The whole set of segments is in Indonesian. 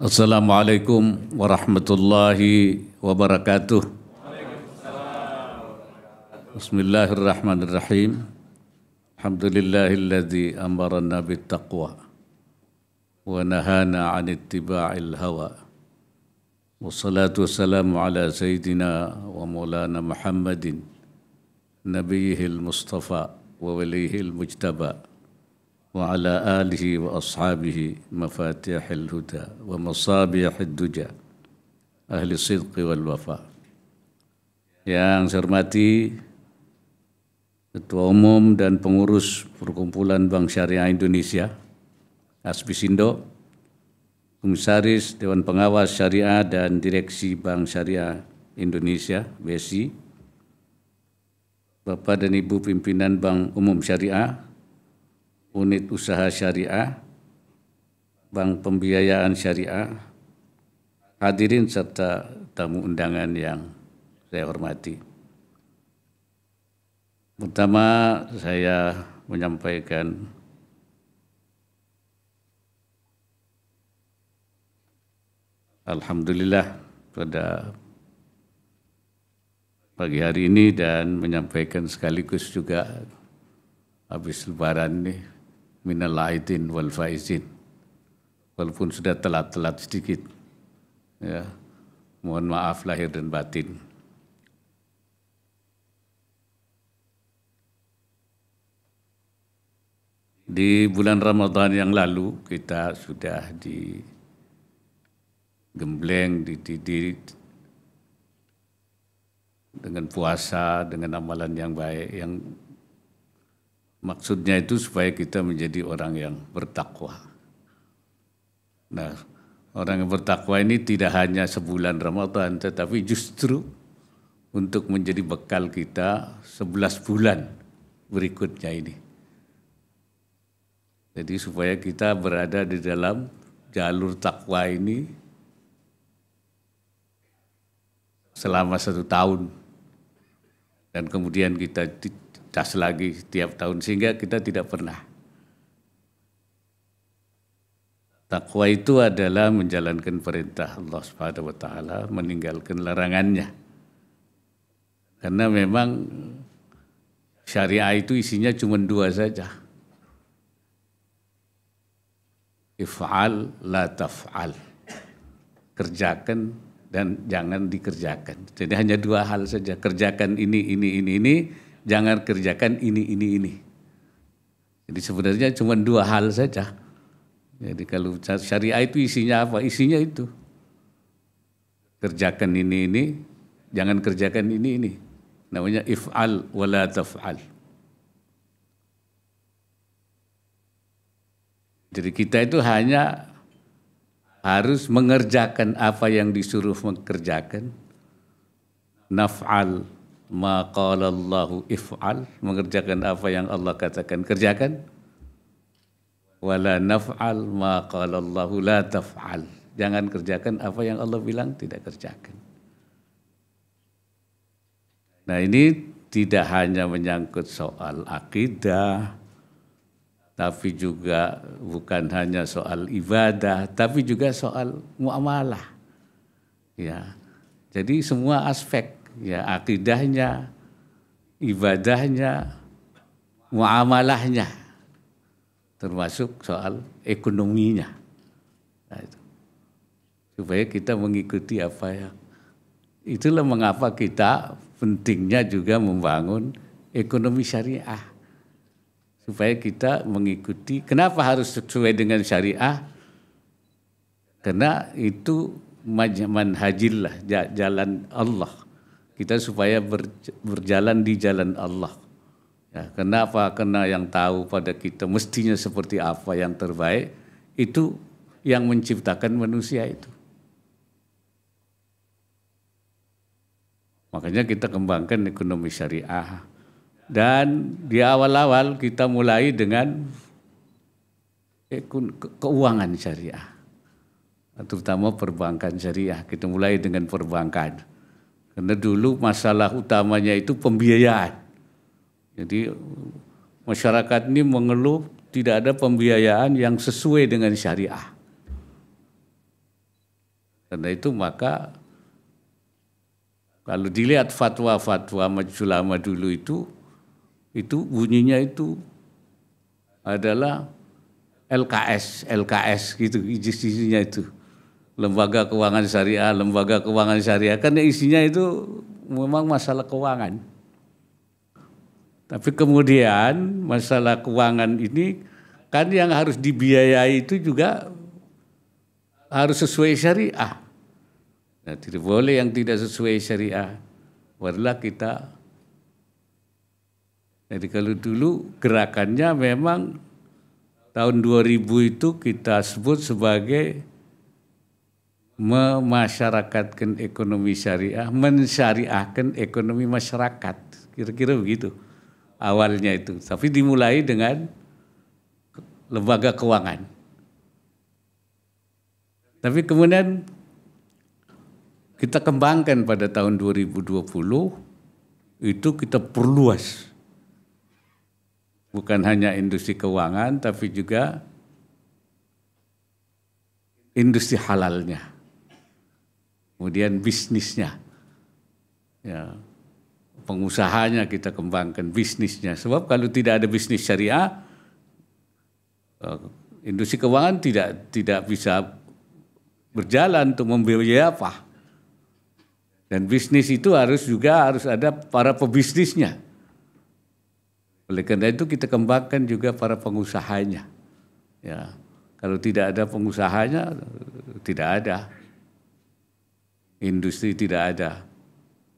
Assalamualaikum warahmatullahi wabarakatuh. Bismillahirrahmanirrahim. Alhamdulillahilladzi amarana bittaqwa wa nahana 'an ittiba'il hawa. Wassalatu wassalamu ala sayyidina wa maulana Muhammadin nabiyihil mustafa wa waliyihil mujtaba wa ala alihi wa ashabihi mafatihil huda wa masabihid duja ahli sidqi wal wafa. Yang saya hormati Ketua Umum dan Pengurus Perkumpulan Bank Syariah Indonesia Aspisindo, Komisaris Dewan Pengawas Syariah dan Direksi Bank Syariah Indonesia BSI, Bapak dan Ibu Pimpinan Bank Umum Syariah, Unit Usaha Syariah, Bank Pembiayaan Syariah, hadirin serta tamu undangan yang saya hormati. Pertama, saya menyampaikan alhamdulillah pada pagi hari ini dan menyampaikan sekaligus juga habis lebaran ini minal aidin wal faizin, walaupun sudah telat sedikit, ya, mohon maaf lahir dan batin. Di bulan Ramadan yang lalu kita sudah digembleng, dididik dengan puasa, dengan amalan yang baik, yang maksudnya itu supaya kita menjadi orang yang bertakwa. Nah, orang yang bertakwa ini tidak hanya sebulan Ramadan, tetapi justru untuk menjadi bekal kita 11 bulan berikutnya ini. Jadi supaya kita berada di dalam jalur takwa ini selama 1 tahun. Dan kemudian kita cas lagi setiap tahun sehingga kita tidak pernah. Takwa itu adalah menjalankan perintah Allah Subhanahu wa taala, meninggalkan larangannya. Karena memang syariah itu isinya cuma 2 saja. If'al la taf'al. Kerjakan dan jangan dikerjakan. Jadi hanya 2 hal saja, kerjakan ini. Jangan kerjakan ini. Jadi sebenarnya cuma 2 hal saja. Jadi kalau syariah itu isinya apa? Isinya itu. Kerjakan ini, jangan kerjakan ini. Namanya if'al wa la taf'al. Jadi kita itu hanya harus mengerjakan apa yang disuruh mengerjakan. Naf'al ma qala Allahu if'al, mengerjakan apa yang Allah katakan kerjakan. Wala naf'al ma qala Allahu la taf'al, jangan kerjakan apa yang Allah bilang tidak kerjakan. Nah, ini tidak hanya menyangkut soal akidah, tapi juga bukan hanya soal ibadah, tapi juga soal muamalah. Ya. Jadi semua aspek, ya, akidahnya, ibadahnya, muamalahnya, termasuk soal ekonominya. Nah, itu. Supaya kita mengikuti apa yang, itulah mengapa kita pentingnya juga membangun ekonomi syariah. Supaya kita mengikuti, kenapa harus sesuai dengan syariah? Karena itu manhajillah, jalan Allah. Kita supaya berjalan di jalan Allah. Ya, kenapa? Karena yang tahu pada kita mestinya seperti apa yang terbaik, itu yang menciptakan manusia itu. Makanya kita kembangkan ekonomi syariah. Dan di awal-awal kita mulai dengan keuangan syariah, terutama perbankan syariah. Kita mulai dengan perbankan, karena dulu masalah utamanya itu pembiayaan. Jadi masyarakat ini mengeluh tidak ada pembiayaan yang sesuai dengan syariah. Karena itu maka kalau dilihat fatwa-fatwa majelis ulama dulu itu bunyinya itu adalah LKS gitu isinya itu. Lembaga keuangan syariah, karena isinya itu memang masalah keuangan. Tapi kemudian masalah keuangan ini kan yang harus dibiayai itu juga harus sesuai syariah. Nah, tidak boleh yang tidak sesuai syariah. Barulah kita. Jadi kalau dulu gerakannya memang tahun 2000 itu kita sebut sebagai memasyarakatkan ekonomi syariah, mensyariahkan ekonomi masyarakat. Kira-kira begitu awalnya itu. Tapi dimulai dengan lembaga keuangan. Tapi kemudian kita kembangkan pada tahun 2020, itu kita perluas. Bukan hanya industri keuangan, tapi juga industri halalnya. Kemudian bisnisnya, ya, pengusahanya kita kembangkan bisnisnya. Sebab kalau tidak ada bisnis syariah, industri keuangan tidak bisa berjalan untuk membiayai apa. Dan bisnis itu harus ada para pebisnisnya. Oleh karena itu kita kembangkan juga para pengusahanya. Ya, kalau tidak ada pengusahanya, tidak ada. Industri tidak ada.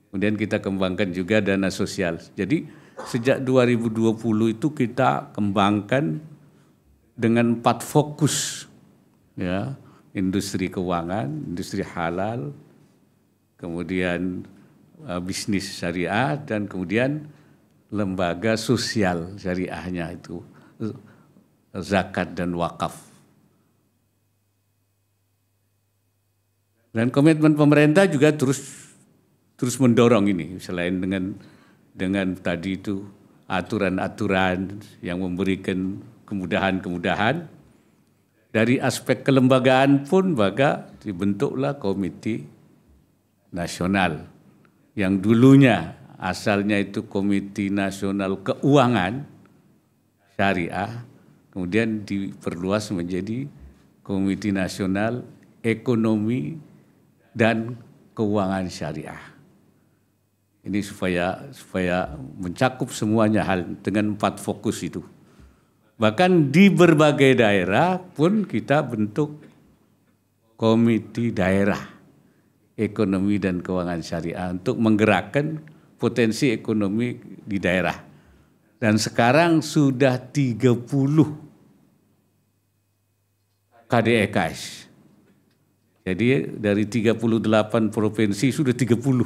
Kemudian kita kembangkan juga dana sosial. Jadi sejak 2020 itu kita kembangkan dengan 4 fokus, ya, industri keuangan, industri halal, kemudian bisnis syariah, dan kemudian lembaga sosial syariahnya itu zakat dan wakaf. Dan komitmen pemerintah juga terus mendorong ini, selain dengan tadi itu aturan-aturan yang memberikan kemudahan-kemudahan. Dari aspek kelembagaan pun maka dibentuklah Komite Nasional yang dulunya asalnya itu Komite Nasional Keuangan Syariah, kemudian diperluas menjadi Komite Nasional Ekonomi dan Keuangan Syariah. Ini supaya mencakup semuanya hal dengan 4 fokus itu. Bahkan di berbagai daerah pun kita bentuk komite daerah ekonomi dan keuangan syariah untuk menggerakkan potensi ekonomi di daerah. Dan sekarang sudah 30 KDEKS. Jadi dari 38 provinsi sudah 30.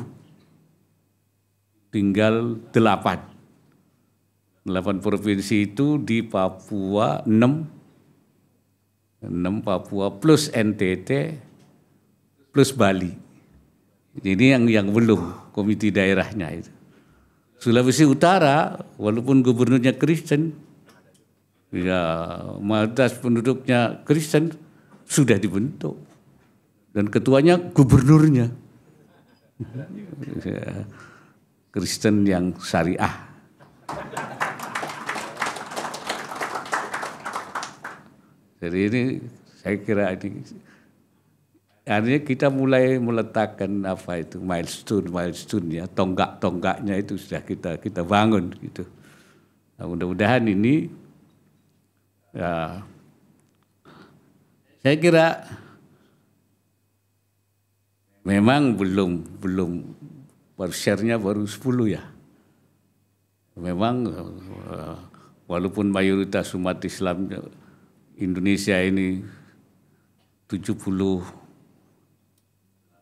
Tinggal 8. 8 provinsi itu di Papua 6 Papua plus NTT plus Bali. Ini yang belum komite daerahnya itu. Sulawesi Utara walaupun gubernurnya Kristen, ya mayoritas penduduknya Kristen, sudah dibentuk. Dan ketuanya gubernurnya. Kristen yang syariah. Jadi ini saya kira ini artinya kita mulai meletakkan apa itu milestone ya, tonggak-tonggaknya itu sudah kita bangun gitu. Nah, mudah-mudahan ini ya, saya kira memang belum baru share-nya baru 10 ya. Memang walaupun mayoritas umat Islam Indonesia ini 78%, 87%.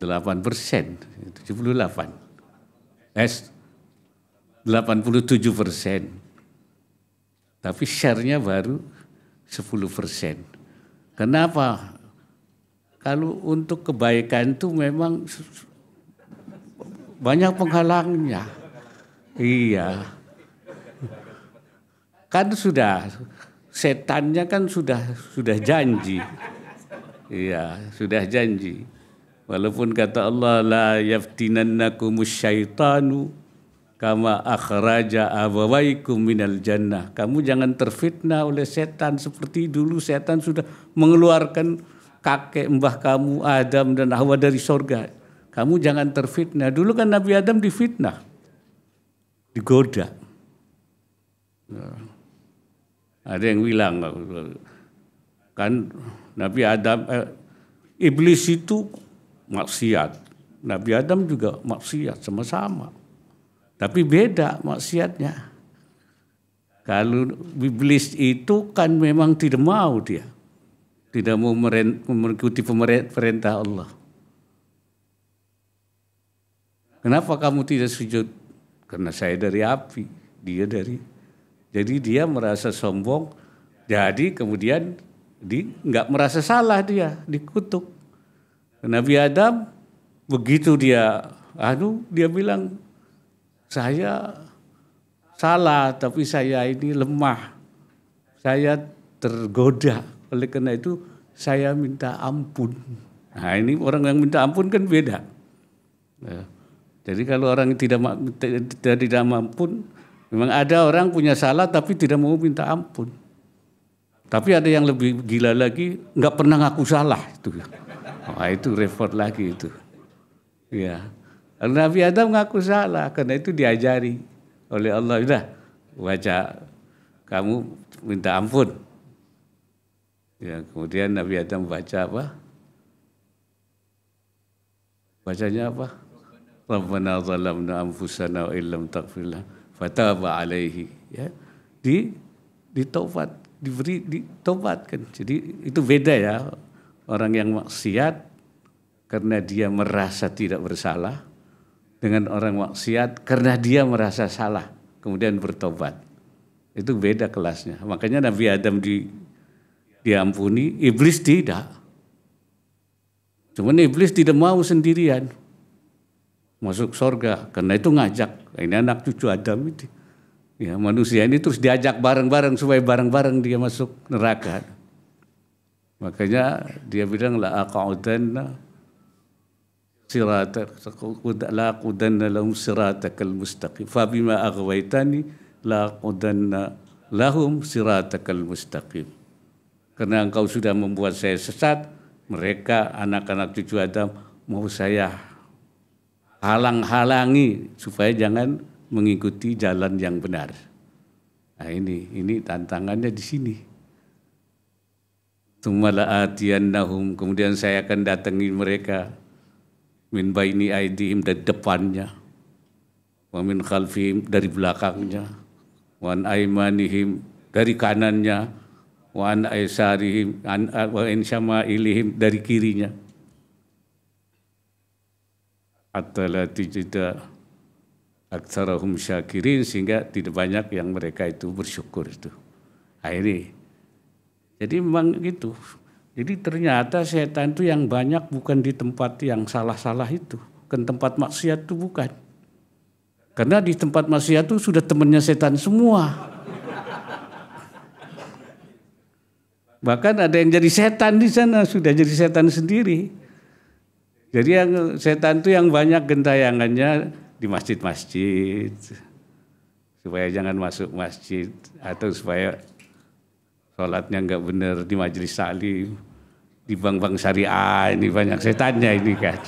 Tapi share-nya baru 10%. Kenapa? Kalau untuk kebaikan itu memang banyak penghalangnya. Iya. Kan sudah setannya kan sudah janji. Iya, sudah janji. Walaupun kata Allah la yaftinannakumus syaitanu kama akhraja abawaikum minal jannah. Kamu jangan terfitnah oleh setan seperti dulu setan sudah mengeluarkan kakek mbah kamu Adam dan Hawa dari sorga. Kamu jangan terfitnah. Dulu kan Nabi Adam difitnah, digoda. Ada yang bilang kan Nabi Adam, iblis itu maksiat. Nabi Adam juga maksiat sama-sama. Tapi beda maksiatnya. Kalau iblis itu kan memang tidak mau dia. Tidak mau mengikuti perintah Allah. Kenapa kamu tidak sujud? Karena saya dari api, dia dari. Jadi dia merasa sombong. Jadi kemudian nggak merasa salah dia, dikutuk. Nabi Adam begitu dia bilang saya salah tapi saya ini lemah. Saya tergoda. Oleh karena itu saya minta ampun. Nah ini orang yang minta ampun kan beda. Nah, jadi kalau orang tidak ampun, memang ada orang punya salah tapi tidak mau minta ampun. Tapi ada yang lebih gila lagi, nggak pernah ngaku salah itu. Nah, itu repot lagi itu. Ya. Nabi Adam ngaku salah, karena itu diajari oleh Allah. Udah, baca kamu minta ampun. Ya, kemudian Nabi Adam baca apa? Bacanya apa? Rabbana zalamna anfusana wa illam taghfir lana fataba alaihi. Ya. Ditobatkan. Jadi itu beda ya. Orang yang maksiat karena dia merasa tidak bersalah, dengan orang maksiat karena dia merasa salah kemudian bertobat. Itu beda kelasnya. Makanya Nabi Adam diampuni, iblis tidak. Cuman iblis tidak mau sendirian masuk surga, karena itu ngajak. Ini anak cucu Adam itu. Ya, manusia ini terus diajak bareng-bareng supaya bareng-bareng dia masuk neraka. Makanya dia bilang la aqudanna lahum siratakal mustaqim fa bima aghwaytani la aqudanna lahum siratakal mustaqim. Karena engkau sudah membuat saya sesat, mereka anak-anak cucu Adam mau saya halang-halangi supaya jangan mengikuti jalan yang benar. Nah ini tantangannya di sini. Tsumma atiyannahum, kemudian saya akan datangi mereka min baini aidihim dari depannya, wa min khalfihim dari belakangnya, wa an aimanihim dari kanannya, wa an aisarihim wa in syama'ilihim dari kirinya. Atala tijida aktsarahum syakirin, sehingga tidak banyak yang mereka itu bersyukur itu. Akhirnya jadi memang gitu. Jadi ternyata setan itu yang banyak bukan di tempat yang salah-salah itu. Bukan tempat maksiat itu bukan. Karena di tempat maksiat itu sudah temannya setan semua. Bahkan ada yang jadi setan di sana, sudah jadi setan sendiri. Jadi yang setan itu yang banyak gentayangannya di masjid-masjid. Supaya jangan masuk masjid, atau supaya sholatnya enggak benar di majelis salim, di bank-bank syariah, ini banyak setannya ini kan.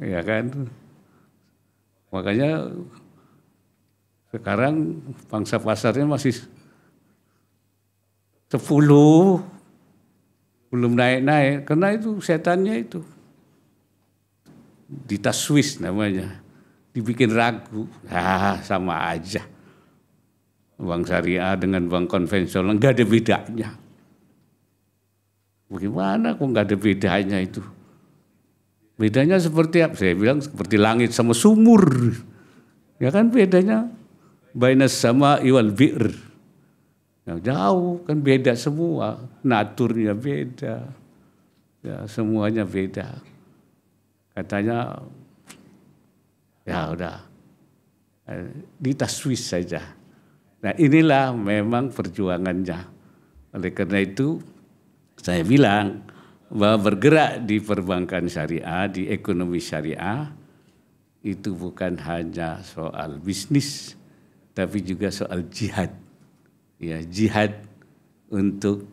Ya kan. Makanya sekarang pangsa pasarnya masih 10, belum naik-naik, karena itu setannya itu. Ditaswis namanya, dibikin ragu, sama aja. Bank syariah dengan bank konvensional nggak ada bedanya. Bagaimana kok nggak ada bedanya itu? Bedanya seperti apa? Saya bilang seperti langit sama sumur. Ya kan bedanya bainas sama iwal bi'r. Yang jauh kan beda semua, naturnya beda. Ya semuanya beda. Katanya ya udah ditaswis saja. Nah inilah memang perjuangannya. Oleh karena itu saya bilang bahwa bergerak di perbankan syariah, di ekonomi syariah, itu bukan hanya soal bisnis, tapi juga soal jihad. Ya, jihad untuk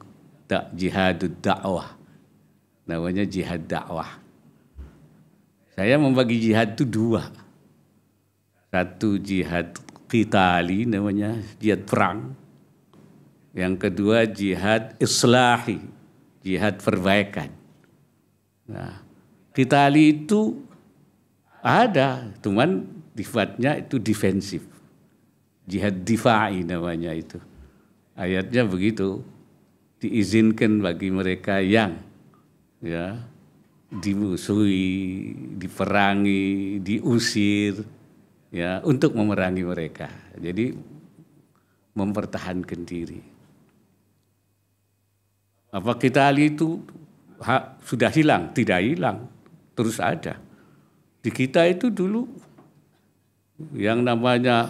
jihadud dakwah. Namanya jihad dakwah. Saya membagi jihad itu dua. Satu jihad qitali, namanya jihad perang. Yang kedua jihad islahi, jihad perbaikan. Nah, qitali itu ada, cuman sifatnya itu defensif. Jihad difa'i namanya itu. Ayatnya begitu, diizinkan bagi mereka yang ya dimusuhi, diperangi, diusir, ya untuk memerangi mereka. Jadi mempertahankan diri. Apa qitali itu sudah hilang? Tidak hilang, terus ada. Di kita itu dulu yang namanya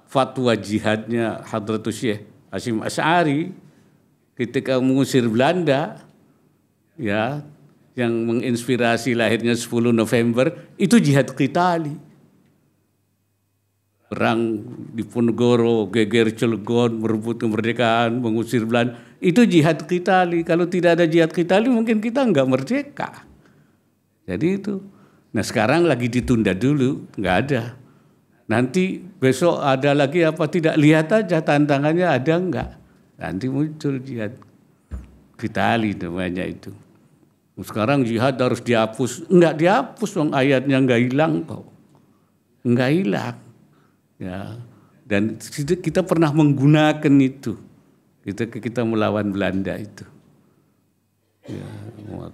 fatwa jihadnya Hadratus Syekh Hasyim Asy'ari ketika mengusir Belanda, ya, yang menginspirasi lahirnya 10 November, itu jihad qitali. Perang di Ponorogo, geger Cilegon, merebut kemerdekaan, mengusir Belanda, itu jihad qitali. Kalau tidak ada jihad qitali mungkin kita enggak merdeka. Jadi itu. Nah sekarang lagi ditunda dulu, enggak ada. Nanti besok ada lagi apa tidak, lihat aja tantangannya ada enggak. Nanti muncul jihad qitali namanya itu. Sekarang jihad harus dihapus, enggak dihapus, wong ayatnya enggak hilang kok. Enggak hilang. Ya. Dan kita pernah menggunakan itu. Kita melawan Belanda itu. Ya,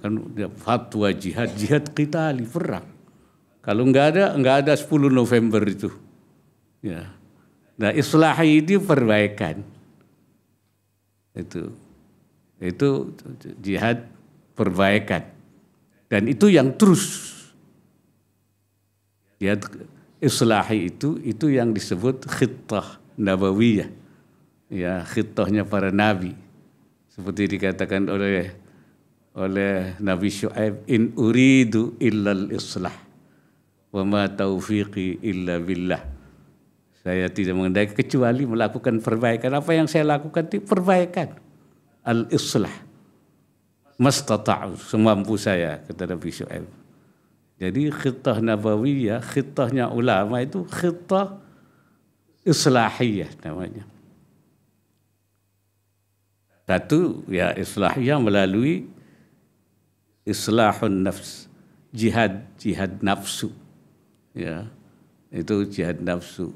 kan fatwa jihad qitali, perang. Kalau enggak ada 10 November itu. Ya. Nah, islahi itu perbaikan. Itu jihad perbaikan. Dan itu yang terus. Jihad islahi itu yang disebut khittah nabawiyah. Ya, khittahnya para nabi. Seperti dikatakan oleh Nabi Syuaib, in uridu illal islah wa ma taufiqi illa billah. Saya tidak mengendaki kecuali melakukan perbaikan. Apa yang saya lakukan itu perbaikan. Al-islah. Mastata'u, semampu saya, kata Nabi Syuaib. Jadi khittah nabawiyah, khittahnya ulama itu khittah islahiyah namanya. Satu, ya islahiyah melalui islahun nafs, jihad nafsu. Ya, itu jihad nafsu.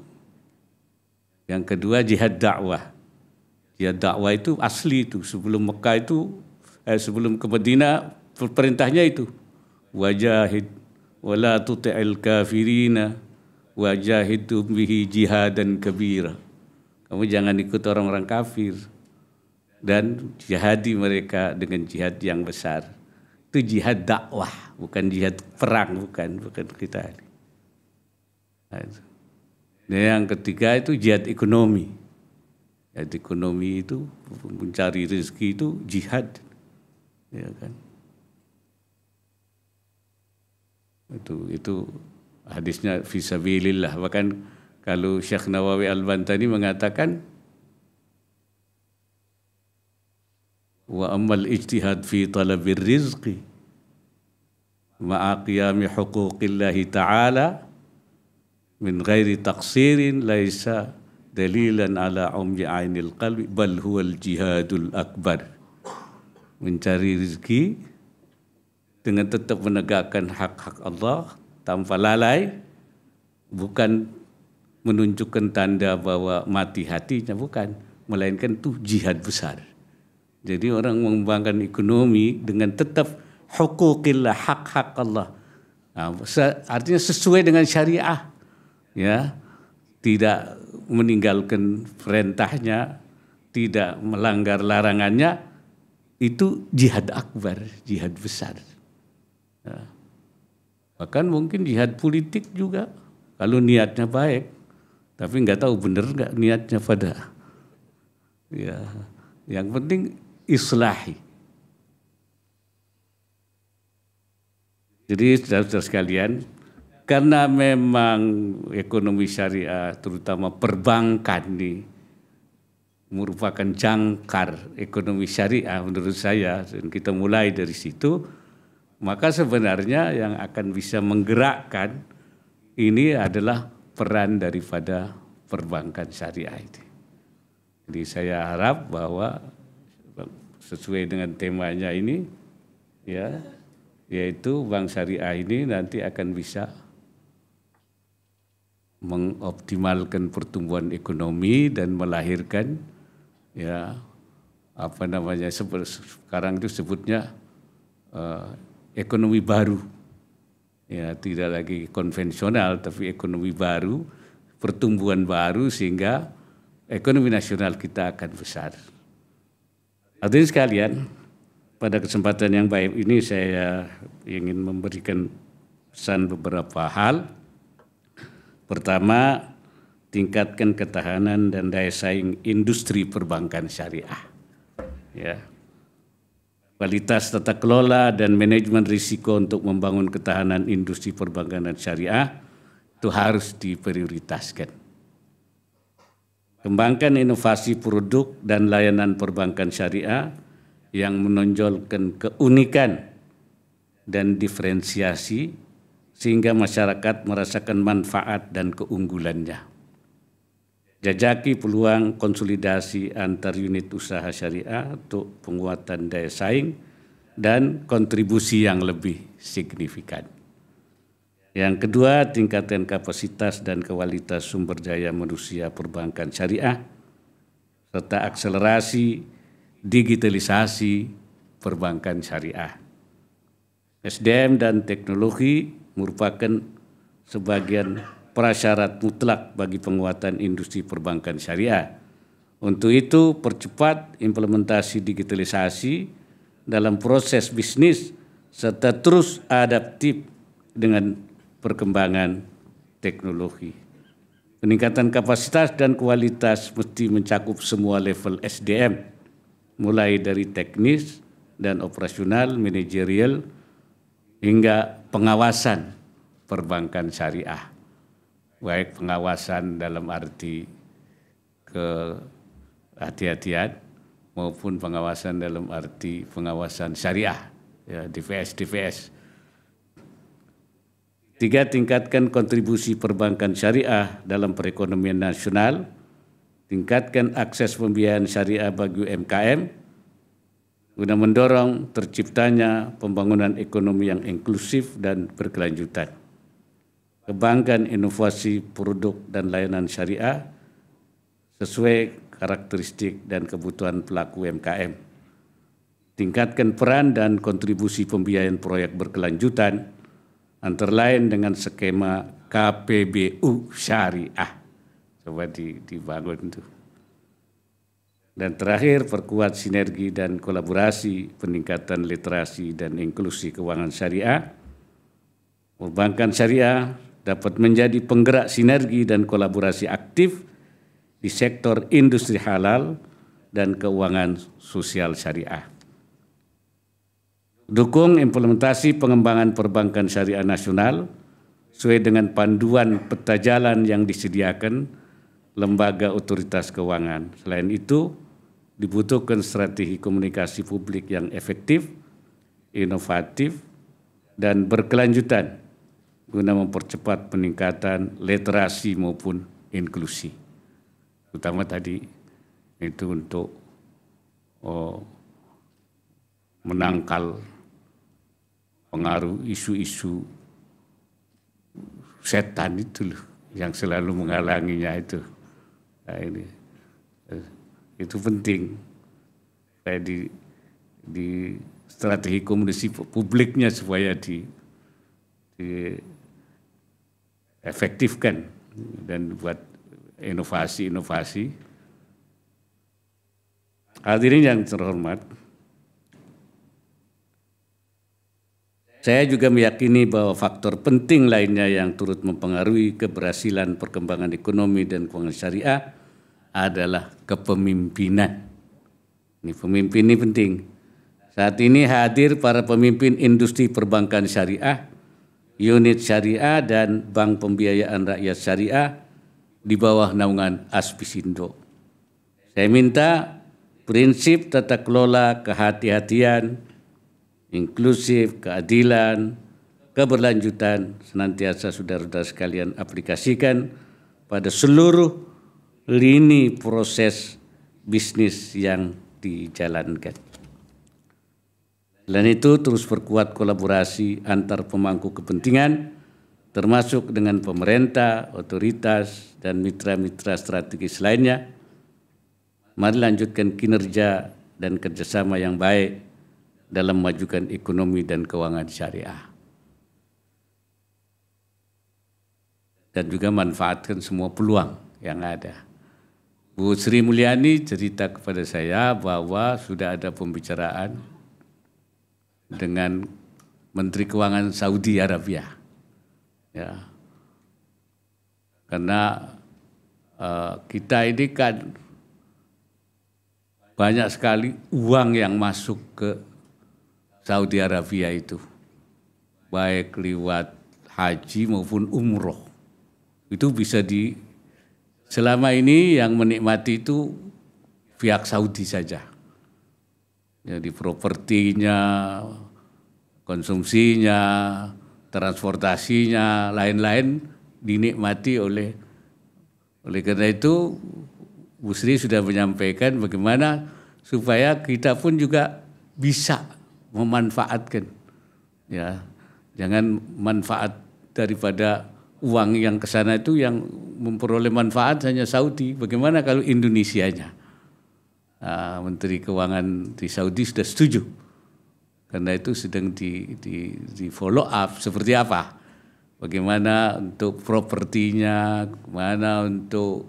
Yang kedua jihad dakwah. Jihad dakwah itu asli itu sebelum Mekah itu sebelum ke Madinah perintahnya itu wajahid wala tuti'il kafirina wajahidum bihi jihadan kabira. Kamu jangan ikut orang-orang kafir dan jihadi mereka dengan jihad yang besar. Itu jihad dakwah, bukan jihad perang, bukan kita. Dan yang ketiga itu jihad ekonomi. Jihad ekonomi itu mencari rezeki itu jihad, ya kan? Itu hadisnya fisabilillah. Bahkan kalau Syekh Nawawi Al-Bantani mengatakan wa ammal ijtihad fi talabir rizqi ma'a qiyami huquqillahi ta'ala min ghairi taqsirin laisa dalilan ala ummi ainil qalbi bal huwal jihadul akbar. Mencari rezeki dengan tetap menegakkan hak-hak Allah tanpa lalai, bukan menunjukkan tanda bahwa mati hatinya, bukan, melainkan itu jihad besar. Jadi orang mengembangkan ekonomi dengan tetap hukukillah, hak-hak Allah. Nah, artinya sesuai dengan syariah, ya, tidak meninggalkan perintahnya, tidak melanggar larangannya, itu jihad akbar, jihad besar. Ya. Bahkan mungkin jihad politik juga, kalau niatnya baik, tapi nggak tahu benar nggak niatnya pada. Ya, yang penting islahi. Jadi saudara-saudara sekalian, karena memang ekonomi syariah terutama perbankan ini merupakan jangkar ekonomi syariah menurut saya, dan kita mulai dari situ, maka sebenarnya yang akan bisa menggerakkan ini adalah peran daripada perbankan syariah itu. Jadi saya harap bahwa sesuai dengan temanya ini, ya, yaitu bank syariah ini nanti akan bisa mengoptimalkan pertumbuhan ekonomi dan melahirkan, ya, apa namanya, sekarang itu sebutnya ekonomi baru, ya, tidak lagi konvensional tapi ekonomi baru, pertumbuhan baru, sehingga ekonomi nasional kita akan besar. Hadirin sekalian, pada kesempatan yang baik ini saya ingin memberikan pesan beberapa hal. Pertama, tingkatkan ketahanan dan daya saing industri perbankan syariah. Ya. Kualitas tata kelola dan manajemen risiko untuk membangun ketahanan industri perbankan dan syariah itu harus diprioritaskan. Kembangkan inovasi produk dan layanan perbankan syariah yang menonjolkan keunikan dan diferensiasi sehingga masyarakat merasakan manfaat dan keunggulannya. Jajaki peluang konsolidasi antar unit usaha syariah untuk penguatan daya saing dan kontribusi yang lebih signifikan. Yang kedua, tingkatkan kapasitas dan kualitas sumber daya manusia perbankan syariah, serta akselerasi digitalisasi perbankan syariah. SDM dan teknologi merupakan sebagian prasyarat mutlak bagi penguatan industri perbankan syariah. Untuk itu, percepat implementasi digitalisasi dalam proses bisnis serta terus adaptif dengan perkembangan teknologi. Peningkatan kapasitas dan kualitas mesti mencakup semua level SDM, mulai dari teknis dan operasional, manajerial, hingga pengawasan perbankan syariah. Baik pengawasan dalam arti kehati-hatian maupun pengawasan dalam arti pengawasan syariah, ya, DVS. Tiga, tingkatkan kontribusi perbankan syariah dalam perekonomian nasional, tingkatkan akses pembiayaan syariah bagi UMKM, guna mendorong terciptanya pembangunan ekonomi yang inklusif dan berkelanjutan. Kembangkan inovasi produk dan layanan syariah sesuai karakteristik dan kebutuhan pelaku UMKM. Tingkatkan peran dan kontribusi pembiayaan proyek berkelanjutan, antara lain dengan skema KPBU syariah. Coba dibangun itu. Dan terakhir, perkuat sinergi dan kolaborasi, peningkatan literasi dan inklusi keuangan syariah. Perbankan syariah dapat menjadi penggerak sinergi dan kolaborasi aktif di sektor industri halal dan keuangan sosial syariah. Dukung implementasi pengembangan perbankan syariah nasional sesuai dengan panduan peta jalan yang disediakan lembaga otoritas keuangan. Selain itu, dibutuhkan strategi komunikasi publik yang efektif, inovatif, dan berkelanjutan guna mempercepat peningkatan literasi maupun inklusi. Utama tadi itu untuk menangkal pengaruh isu-isu setan itu loh, yang selalu menghalanginya itu. Nah, ini itu penting di strategi komunikasi publiknya supaya di efektifkan dan buat inovasi-inovasi. Hadirin yang terhormat, saya juga meyakini bahwa faktor penting lainnya yang turut mempengaruhi keberhasilan perkembangan ekonomi dan keuangan syariah adalah kepemimpinan. Ini pemimpin ini penting. Saat ini hadir para pemimpin industri perbankan syariah unit syariah dan bank pembiayaan rakyat syariah di bawah naungan Aspisindo. Saya minta prinsip tata kelola kehati-hatian, inklusif, keadilan, keberlanjutan senantiasa saudara-saudara sekalian aplikasikan pada seluruh lini proses bisnis yang dijalankan. Selain itu, terus perkuat kolaborasi antar pemangku kepentingan, termasuk dengan pemerintah, otoritas, dan mitra-mitra strategis lainnya. Mari lanjutkan kinerja dan kerjasama yang baik dalam memajukan ekonomi dan keuangan syariah. Dan juga manfaatkan semua peluang yang ada. Bu Sri Mulyani cerita kepada saya bahwa sudah ada pembicaraan dengan Menteri Keuangan Saudi Arabia, ya, karena kita ini kan banyak sekali uang yang masuk ke Saudi Arabia itu, baik lewat haji maupun umroh, itu bisa selama ini yang menikmati itu pihak Saudi saja. Jadi propertinya, konsumsinya, transportasinya, lain-lain dinikmati oleh karena itu Bu Sri sudah menyampaikan bagaimana supaya kita pun juga bisa memanfaatkan, ya, jangan manfaat daripada uang yang ke sana itu yang memperoleh manfaat hanya Saudi. Bagaimana kalau Indonesianya? Menteri Keuangan di Saudi sudah setuju, karena itu sedang di follow up seperti apa, bagaimana untuk propertinya, bagaimana untuk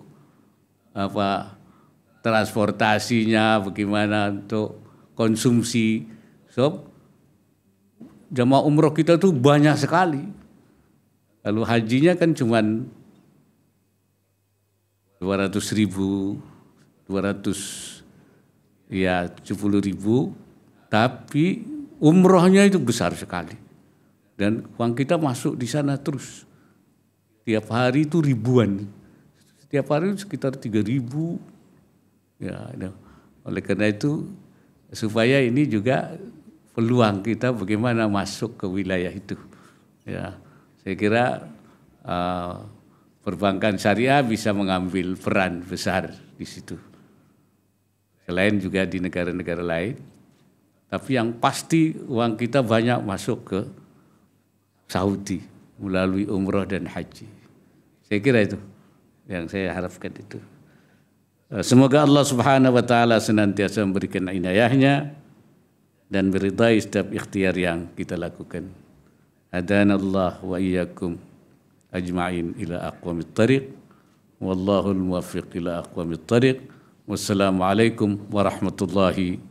transportasinya, bagaimana untuk konsumsi. So jamaah umroh kita tuh banyak sekali, lalu hajinya kan cuman 70.000, tapi umrohnya itu besar sekali. Dan uang kita masuk di sana terus. Tiap hari itu ribuan. Setiap hari sekitar 3.000. Ya, oleh karena itu supaya ini juga peluang kita bagaimana masuk ke wilayah itu. Ya, saya kira perbankan syariah bisa mengambil peran besar di situ. Selain juga di negara-negara lain, tapi yang pasti uang kita banyak masuk ke Saudi melalui umroh dan haji. Saya kira itu yang saya harapkan itu. Semoga Allah Subhanahu wa taala senantiasa memberikan inayahnya dan meridai setiap ikhtiar yang kita lakukan. Hadanallah wa iyyakum ajma'in ila aqwamit thariq. Wallahul muwaffiq ila aqwamit thariq. Wassalamualaikum warahmatullahi